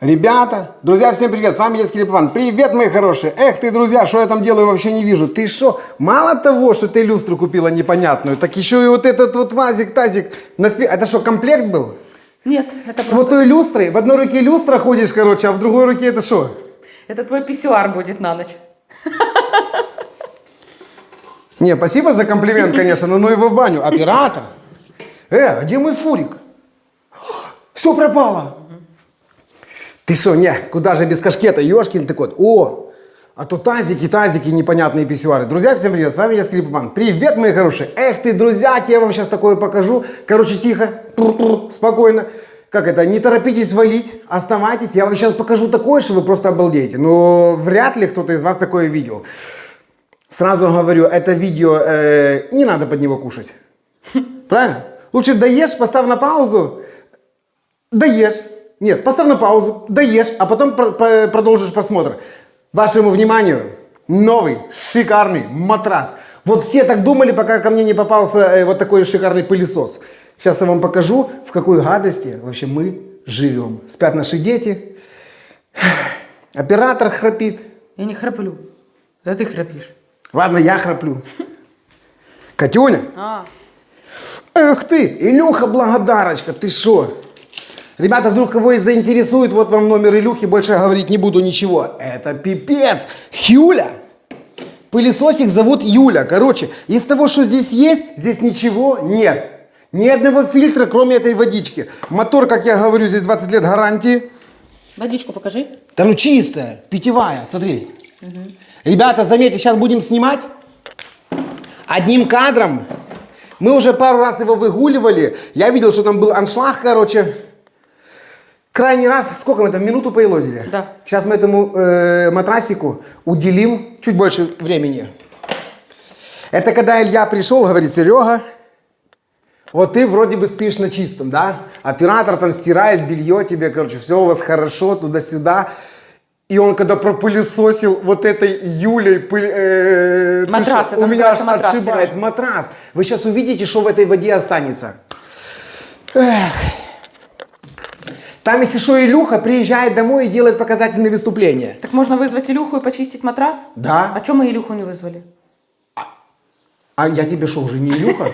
Ребята, друзья, всем привет, с вами я, Скрип Иван. Привет, мои хорошие. Эх ты, друзья, что я там делаю, вообще не вижу. Ты что, мало того, что ты люстру купила непонятную, так еще и вот этот вот вазик-тазик. Это что, комплект был? Нет, это с вот той люстрой? В одной руке люстра ходишь, короче, а в другой руке это что? Это твой писсуар будет на ночь. Не, спасибо за комплимент, конечно, но ну его в баню. Оператор. А где мой фурик? Все пропало. Ты что, не, куда же без кашкета, ёшкин ты кот. О, а то тазики, непонятные писсуары. Друзья, всем привет, с вами я, Скрип Иван. Привет, мои хорошие. Эх ты, друзья, я вам сейчас такое покажу. Короче, тихо, спокойно. Как это, не торопитесь валить, оставайтесь. Я вам сейчас покажу такое, что вы просто обалдеете. Но вряд ли кто-то из вас такое видел. Сразу говорю, это видео, не надо под него кушать. Правильно? Лучше доешь, поставь на паузу, доешь. Нет, поставь на паузу, доешь, а потом продолжишь просмотр. Вашему вниманию новый шикарный матрас. Вот все так думали, пока ко мне не попался вот такой шикарный пылесос. Сейчас я вам покажу, в какой гадости вообще мы живем. Спят наши дети, оператор храпит. Я не храплю, да ты храпишь. Ладно, я храплю. Катюня? Эх ты, Илюха Благодарочка, ты шо? Ребята, вдруг кого и заинтересует, вот вам номер Илюхи, больше говорить не буду ничего. Это пипец. Юля. Пылесосик зовут Юля. Короче, из того, что здесь есть, здесь ничего нет. Ни одного фильтра, кроме этой водички. Мотор, как я говорю, здесь 20 лет гарантии. Водичку покажи. Да ну чистая, питьевая, смотри. Ребята, заметьте, сейчас будем снимать одним кадром. Мы уже пару раз его выгуливали. Я видел, что там был аншлаг, короче. Крайний раз, сколько мы там, минуту поелозили? Да. Сейчас мы этому матрасику уделим чуть больше времени. Это когда Илья пришел, говорит: Серега, вот ты вроде бы спишь на чистом, да? Оператор там стирает белье тебе, короче, все у вас хорошо, туда-сюда. И он когда пропылесосил вот этой Юлей, матрас, у меня аж матрас, отшибает Сережа. матрас. Вы сейчас увидите, что в этой воде останется. Эх. Там, если что, Илюха приезжает домой и делает показательные выступления. Так можно вызвать Илюху и почистить матрас? Да. А чем мы Илюху не вызвали? А я тебе что, уже не Илюха?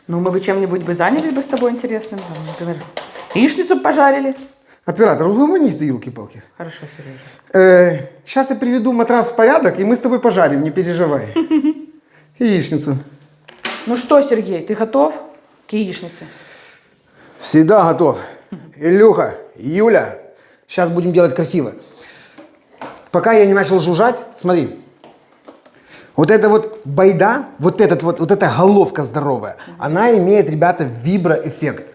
Ну, мы бы чем-нибудь бы занялись бы с тобой интересным. Например, яичницу бы пожарили. Оператор, угомонись, елки-палки. Хорошо, Сережа. Сейчас я приведу матрас в порядок, и мы с тобой пожарим, не переживай. Яичницу. Ну что, Сергей, ты готов к яичнице? Всегда готов. Илюха, Юля, сейчас будем делать красиво. Пока я не начал жужжать, смотри. Вот эта вот байда, вот эта головка здоровая, она имеет, ребята, виброэффект.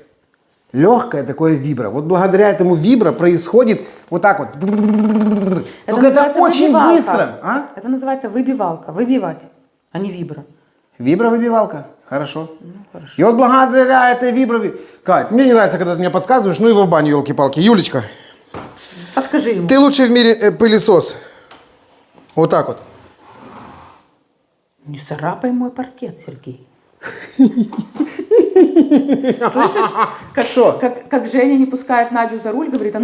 Легкое такое вибро. Вот благодаря этому вибро происходит вот так вот. Только это очень выбивалка. быстро. А? Это называется выбивалка. Выбивать, а не вибро. Вибровыбивалка. Хорошо. Ну, хорошо. И вот благодаря этой Кать, мне не нравится, когда ты мне подсказываешь, ну его в баню, елки-палки. Юлечка, Подскажи ему. ты лучший в мире пылесос. Вот так вот. Не царапай мой паркет, Сергей. Слышишь, как Женя не пускает Надю за руль, говорит,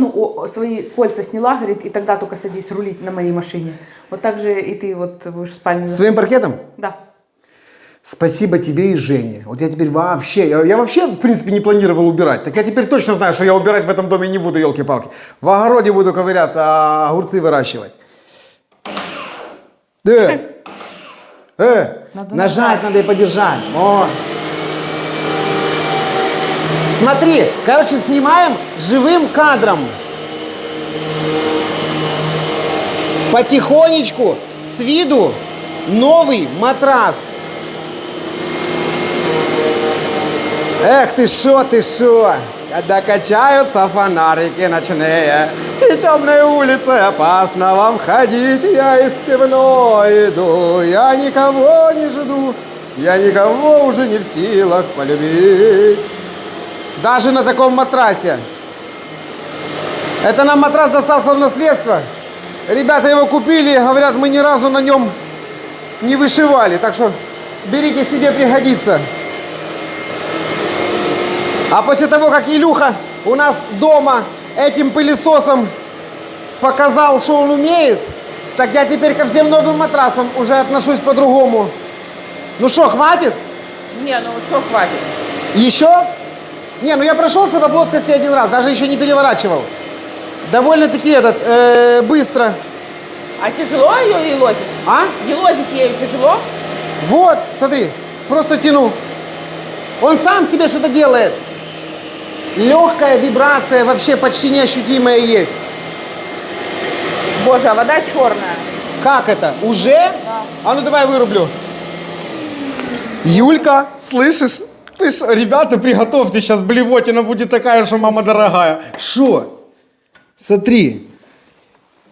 свои кольца сняла, говорит, и тогда только садись рулить на моей машине. Вот так же и ты вот будешь в спальне. Своим паркетом? Да. Спасибо тебе и Жене. Вот я теперь вообще, я вообще, в принципе, не планировал убирать. Так я теперь точно знаю, что я убирать в этом доме не буду, елки-палки. В огороде буду ковыряться, а огурцы выращивать. Нажать надо и подержать. О. Смотри, короче, снимаем живым кадром. Потихонечку, с виду, новый матрас. Эх ты шо, когда качаются фонарики ночные, и темной улицей опасно вам ходить, я из пивной иду, я никого не жду, я никого уже не в силах полюбить. Даже на таком матрасе. Это нам матрас достался в наследство. Ребята его купили, говорят, мы ни разу на нем не вышивали, так что берите себе, пригодится. А после того, как Илюха у нас дома этим пылесосом показал, что он умеет, так я теперь ко всем новым матрасам уже отношусь по-другому. Ну что, хватит? Не, ну что хватит? Еще? Не, ну я прошелся по плоскости один раз, даже еще не переворачивал. Довольно-таки быстро. А тяжело ее елозить? А? Елозить ею тяжело? Вот, смотри, просто тяну. Он сам себе что-то делает. Легкая вибрация, вообще почти неощутимая есть. Боже, а вода черная. Как это? Уже? Да. А ну давай вырублю. Юлька, слышишь? Ты что, ребята, приготовьте, сейчас блевотина будет такая, что мама дорогая. Что? Смотри.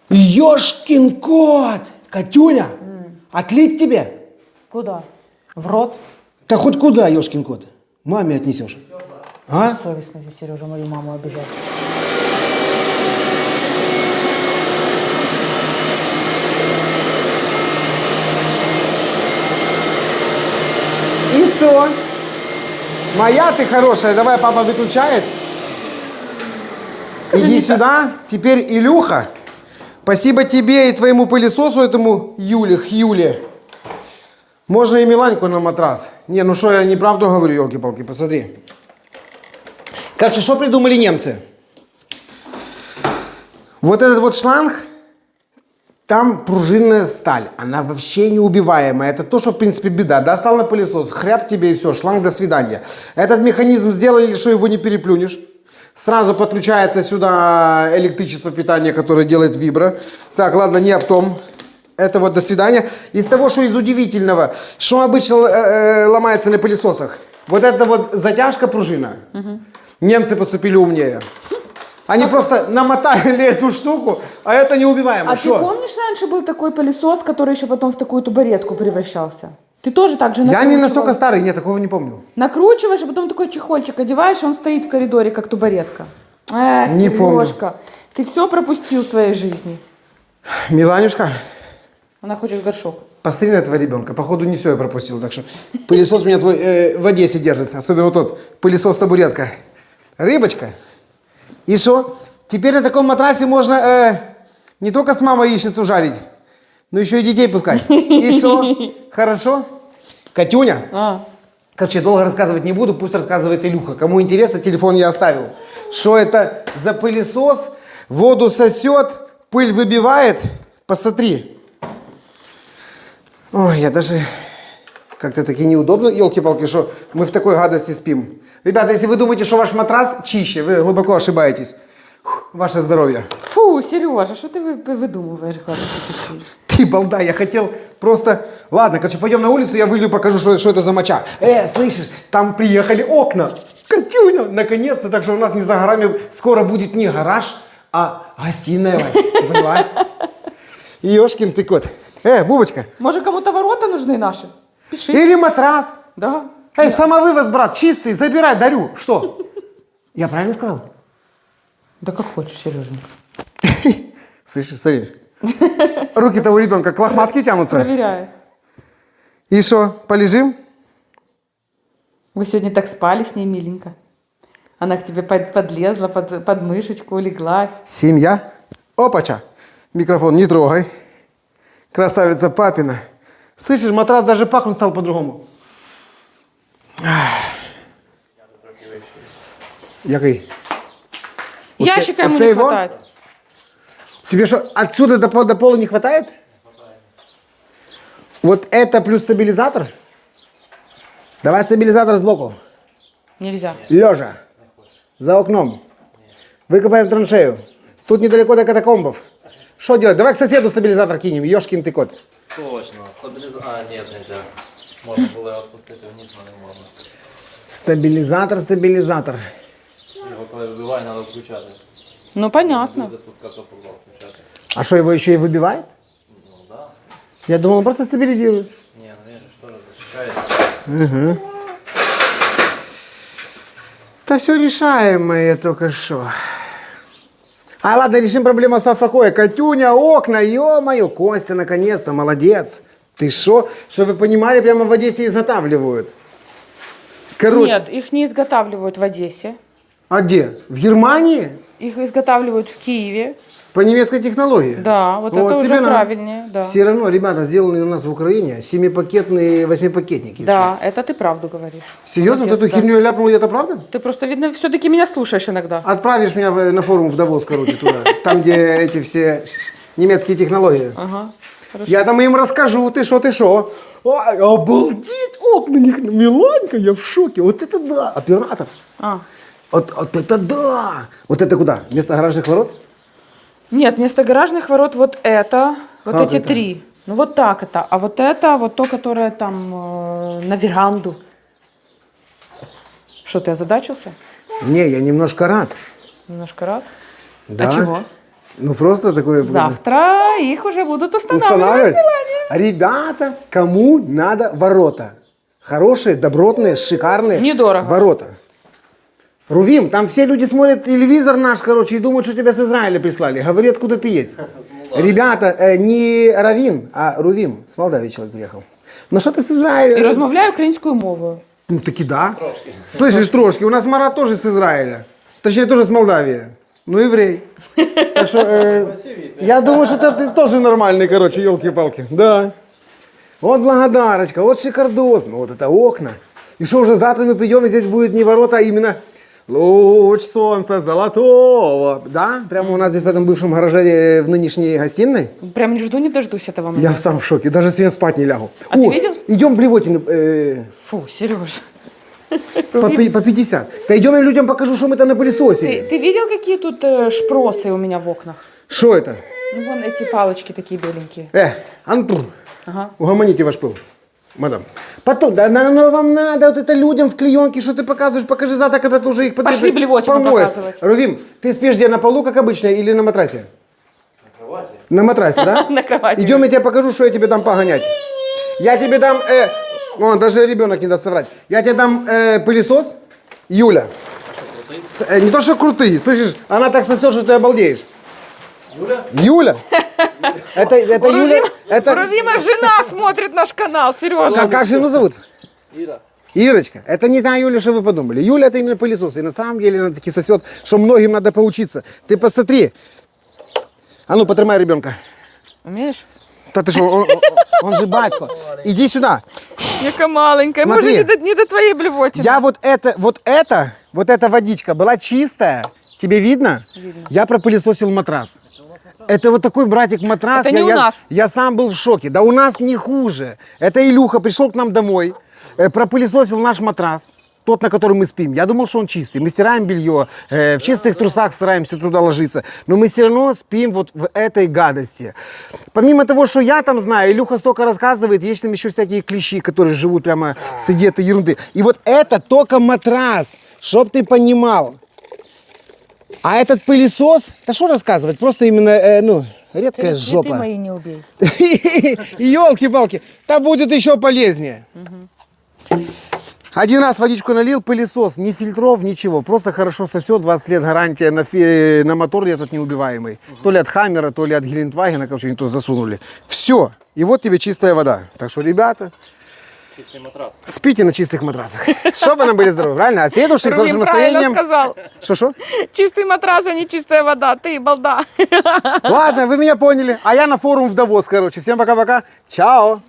Ёшкин кот. Катюня, отлить тебе? Куда? В рот? Да хоть куда, ёшкин кот? Маме отнесешь. А? Совестно, Сережа, мою маму обижал. И все. Моя ты хорошая. Давай, папа выключает. Скажи, Иди не сюда. Теперь, Илюха, спасибо тебе и твоему пылесосу, этому Юле. Можно и Миланьку на матрас. Не, ну что, я неправду говорю, елки-палки, посмотри. Короче, что придумали немцы? Вот этот вот шланг, там пружинная сталь. Она вообще неубиваемая. Это то, что, в принципе, беда. Достал на пылесос, хряб тебе и все, шланг, до свидания. Этот механизм сделали, что его не переплюнешь. Сразу подключается сюда электричество питания, которое делает вибро. Так, ладно, не об том. Это вот до свидания. Из того, что из удивительного, что обычно ломается на пылесосах. Вот это вот затяжка пружина. Немцы поступили умнее. Они просто намотали эту штуку, а это неубиваемо. А Шо? ты помнишь, раньше был такой пылесос, который еще потом в такую тубаретку превращался? Ты тоже так же Я накручивал? не настолько старый, нет, такого не помню. Накручиваешь, а потом такой чехольчик одеваешь, и он стоит в коридоре, как тубаретка. Не помню. Сережка, ты все пропустил в своей жизни. Миланюшка, Она хочет горшок. посмотри на этого ребенка. Походу не все я пропустил, так что пылесос меня твой в Одессе держит. Особенно вот тот пылесос-табуретка. Рыбочка. И что? Теперь на таком матрасе можно не только с мамой яичницу жарить, но еще и детей пускать. И что? Хорошо? Катюня? Короче, долго рассказывать не буду, пусть рассказывает Илюха. Кому интересно, телефон я оставил. Что это за пылесос? Воду сосет, пыль выбивает. Посмотри. Ой, я даже... Как-то таки неудобно, елки-палки, что мы в такой гадости спим. Ребята, если вы думаете, что ваш матрас чище, вы глубоко ошибаетесь. Ваше здоровье. Фу, Сережа, что ты выдумываешь гадости такие? Ты балда, я хотел просто... Ладно, короче, пойдем на улицу, я вылью, покажу, что это за моча. Слышишь, там приехали окна. Катюня, наконец-то, так что у нас не за горами скоро будет не гараж, а гостиная, Вань. Ты поняла? Ёшкин ты кот. Бубочка. Может, кому-то ворота нужны наши? Пиши. Или матрас. Да. Самовывоз, брат, чистый, забирай, дарю. Что? Я правильно сказал? Да как хочешь, Сереженька. Слышишь, смотри. Руки-то у ребенка к лохматке тянутся. Проверяет. И что, полежим? Вы сегодня так спали с ней, миленько. Она к тебе подлезла под мышечку, улеглась. Семья. Опача. Микрофон не трогай. Красавица папина. Слышишь, матрас даже пахнуть стал по-другому. Який? Ящика ему не хватает. Тебе что, отсюда до пола не хватает? Вот это плюс стабилизатор? Давай стабилизатор сбоку. Нельзя. Лежа. За окном. Выкопаем траншею. Тут недалеко до катакомбов. Что делать? Давай к соседу стабилизатор кинем. Ёшкин ты кот. Точно, стабилизатор. А, нет, нельзя. Можно было его спустити вниз, но не можна. Стабилизатор. Його коли вибиває, треба включати. Ну, понятно. Буде спускатися в підвал, включати. А что, его еще и выбивает? Ну, да. Я думал, он просто стабилизирует. Не, ну він же ж теж захищається. Да все решаемое только что. А ладно, решим проблему с покоя. Катюня, окна, ё-моё, Костя, наконец-то, молодец. Ты шо? Что вы понимали, прямо в Одессе изготавливают. Короче, Нет, их не изготавливают в Одессе. а где? В Германии? их изготавливают в Киеве. По немецкой технологии. Да, вот это уже тебе надо. правильнее. Да. Все равно, ребята, сделаны у нас в Украине 7-пакетные, 8-пакетники. Да, это ты правду говоришь. Серьезно? Вот Молодец, эту да. херню я ляпнул, и это правда? Ты просто, видно, все-таки меня слушаешь иногда. Отправишь меня на форум в Давос, короче, туда. Там, где эти все немецкие технологии. Ага. Хорошо. Я там им расскажу, ты шо. Ой, обалдеть, окна них, Миланька, я в шоке. Вот это да, оператор. Вот это да. Вот это куда? Вместо гаражных ворот? Нет, вместо гаражных ворот вот это, вот Как эти это? 3. Ну вот так это. А вот это, вот то, которое там на веранду. Что, ты озадачился? Не, я немножко рад. Немножко рад. Да. А чего? Ну просто такое... Завтра их уже будут Устанавливать. устанавливать. Ребята, кому надо ворота? Хорошие, добротные, шикарные Недорого. ворота. Рувим, там все люди смотрят телевизор наш, короче, и думают, что тебя с Израиля прислали. Говори, откуда ты есть. Ребята, не Равин, а Рувим. С Молдавии человек приехал. Ну что ты с Израиля? І розмовляю українською мовою. Ну таки да. Слышишь, трошки, у нас Марат тоже с Израиля. Точнее, тоже с Молдавии. Ну, еврей. Так что, я думаю, что ты тоже нормальный, короче, елки-палки. Да. Вот благодарочка, вот шикардосно, вот это окна. И что уже завтра мы придем, и здесь будет не ворота, а именно луч солнца золотого. Да? Прямо у нас здесь в этом бывшем гараже в нынешней гостиной. Прям не жду, не дождусь этого момента. Я сам в шоке, даже сегодня спать не лягу. А ты видел? Идем Блевотин, Фу, Сереж. по 50. Да идем, я людям покажу, что мы там напылесосили. Ты видел, какие тут шпросы у меня в окнах? Что это? Ну, вон эти палочки такие беленькие. Антур, Ага. угомоните ваш пыл, мадам. Потом, да, но вам надо вот это людям в клеенке, что ты показываешь, покажи завтра, когда ты уже их Пошли Блевотину помоешь. показывать. Рувим, ты спишь где, на полу, как обычно, или на матрасе? На кровати. На матрасе, да? На кровати. Идем, я тебе покажу, что я тебе дам погонять. Я тебе дам, даже ребенок не даст соврать. Я тебе дам пылесос, Юля. Не то, что крутые, слышишь, она так сосет, что ты обалдеешь. Юля? Юля? Это Юля, это... Рувима жена смотрит наш канал, Сережа. Как жену зовут? Ира. Ирочка, это не та Юля, что вы подумали. Юля это именно пылесос. И на самом деле она таки сосет, что многим надо поучиться. Ты посмотри. А ну, потримай ребенка. Умеешь? Да ты что, он же батько. Иди сюда. Яка маленькая. Смотри. Может, не до твоей блевотины. Я вот эта водичка была чистая. Тебе видно? Видно. Я пропылесосил матрас. Это вот такой братик матрас. Это не у нас. Я сам был в шоке. Да у нас не хуже. Это Илюха пришел к нам домой, пропылесосил наш матрас. Тот, на котором мы спим. Я думал, что он чистый. Мы стираем белье, в чистых трусах стараемся туда ложиться. Но мы все равно спим вот в этой гадости. Помимо того, что я там знаю, Илюха столько рассказывает, есть там еще всякие клещи, которые живут прямо среди этой ерунды. И вот это только матрас, чтоб ты понимал. А этот пылесос, да что рассказывать, просто именно, редкая жопа. Ты мои не убей. Елки-палки, да будет еще полезнее. Один раз водичку налил, пылесос, ни фильтров, ничего. Просто хорошо сосет, 20 лет гарантия на мотор этот неубиваемый. То ли от Хаммера, то ли от Гелендвагена, короче, они туда засунули. Все, и вот тебе чистая вода. Так что, ребята, Чистый матрас. спите на чистых матрасах. Чтобы нам были здоровы, правильно? Отседушие, с хорошим Рувим правильно настроением. сказал. Что-что? Чистый матрас, а не чистая вода. Ты балда. Ладно, вы меня поняли. А я на форум в Давос, короче. Всем пока-пока. Чао.